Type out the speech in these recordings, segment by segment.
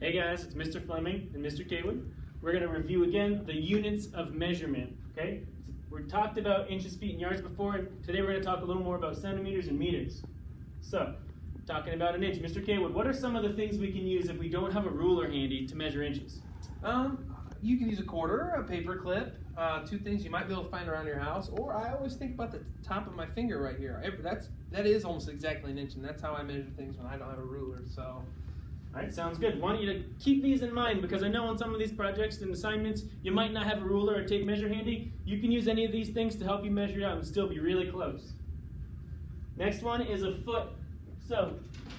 Hey guys, it's Mr. Fleming and Mr. Kaywood. We're going to review again the units of measurement, okay? We've talked about inches, feet, and yards before, and today we're going to talk a little more about centimeters and meters. So, talking about an inch, Mr. Kaywood, what are some of the things we can use if we don't have a ruler handy to measure inches? You can use a quarter, a paper clip, two things you might be able to find around your house, or I always think about the top of my finger right here. That is almost exactly an inch, and that's how I measure things when I don't have a ruler. So. All right, sounds good. Want you to keep these in mind because I know on some of these projects and assignments you might not have a ruler or tape measure handy. You can use any of these things to help you measure it out and still be really close. Next one is a foot. So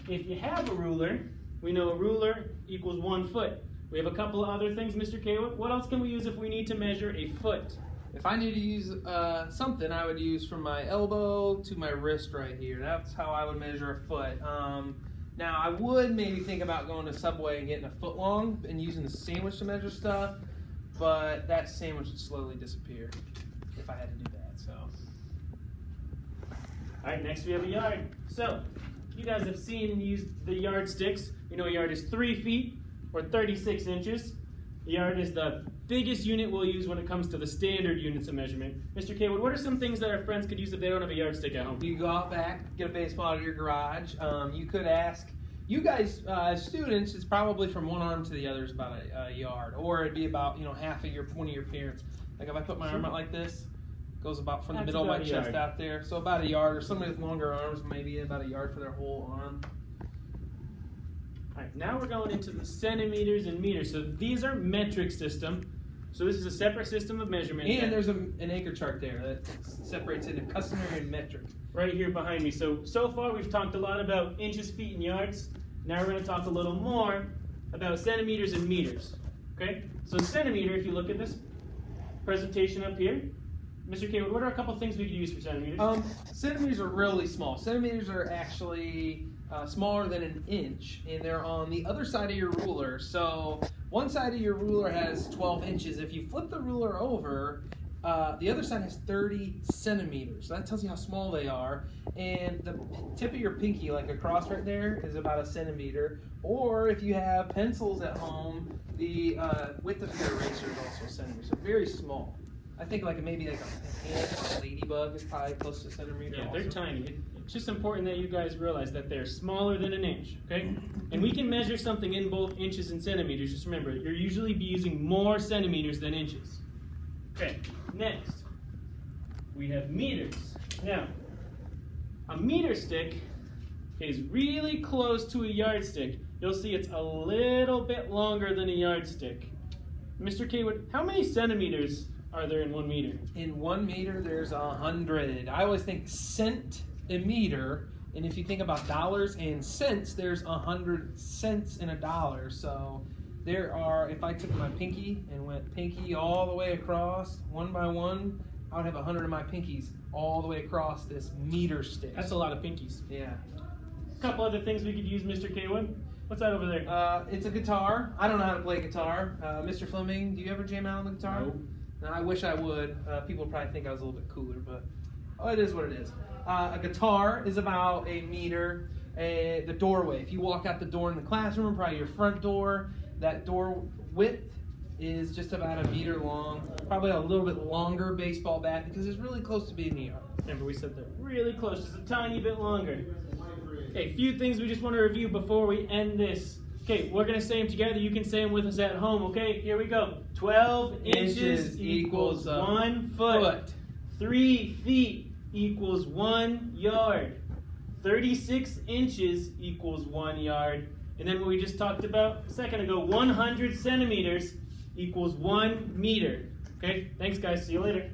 if you have a ruler, we know a ruler equals 1 foot. We have a couple of other things, Mr. Kaywood. What else can we use if we need to measure a foot? If I need to use something, I would use from my elbow to my wrist right here. That's how I would measure a foot. Now, I would maybe think about going to Subway and getting a foot long and using the sandwich to measure stuff, but that sandwich would slowly disappear if I had to do that. So. All right, next we have a yard. So, you guys have seen and used the yardsticks. You know a yard is 3 feet or 36 inches. The yard is the biggest unit we'll use when it comes to the standard units of measurement. Mr. Kaywood, what are some things that our friends could use if they don't have a yardstick at home? You go out back, get a baseball out of your garage. You could ask, you guys, students, it's probably from one arm to the other is about a yard, or it'd be about half of one of your parents. Like if I put my arm out like this, it goes about from the middle of my chest out there, so about a yard. Or somebody with longer arms, maybe about a yard for their whole arm. All right, now we're going into the centimeters and meters. So these are metric system. So this is a separate system of measurement. And there's an acre chart there that separates into customary and metric. Right here behind me. So far we've talked a lot about inches, feet, and yards. Now we're going to talk a little more about centimeters and meters. Okay? So centimeter, if you look at this presentation up here, Mr. Kaywood, what are a couple things we could use for centimeters? Centimeters are really small. Centimeters are actually smaller than an inch, and they're on the other side of your ruler. So one side of your ruler has 12 inches. If you flip the ruler over, the other side has 30 centimeters. So that tells you how small they are. And the tip of your pinky, like across right there, is about 1 centimeter. Or if you have pencils at home, the width of your eraser is also 1 centimeter. So very small. I think maybe like a hand or a ladybug is probably close to 1 centimeter. Yeah, also. they're tiny. It's just important that you guys realize that they're smaller than an inch, okay? And we can measure something in both inches and centimeters. Just remember, you're usually be using more centimeters than inches. Okay, next, we have meters. Now, a meter stick is really close to a yardstick. You'll see it's a little bit longer than a yardstick. Mr. Kaywood, how many centimeters are there in 1 meter? In 1 meter, there's 100. I always think cent a meter, and if you think about dollars and cents, there's 100 cents in a dollar. So there are, if I took my pinky and went pinky all the way across, one by one, I would have 100 of my pinkies all the way across this meter stick. That's a lot of pinkies. Yeah. A couple other things we could use, Mr. Kaywood. What's that over there? It's a guitar. I don't know how to play guitar. Mr. Fleming, do you ever jam out on the guitar? No. No, I wish I would. People would probably think I was a little bit cooler, but it is what it is. A guitar is about 1 meter. The doorway, if you walk out the door in the classroom, probably your front door, that door width is just about 1 meter long. Probably a little bit longer baseball bat because it's really close to being a yard. Remember, we said that really close, just a tiny bit longer. Okay, a few things we just want to review before we end this. Okay, we're going to say them together. You can say them with us at home, okay? Here we go. 12 inches equals 1 foot. 3 feet equals 1 yard. 36 inches equals 1 yard. And then what we just talked about a second ago, 100 centimeters equals 1 meter. Okay, thanks guys. See you later.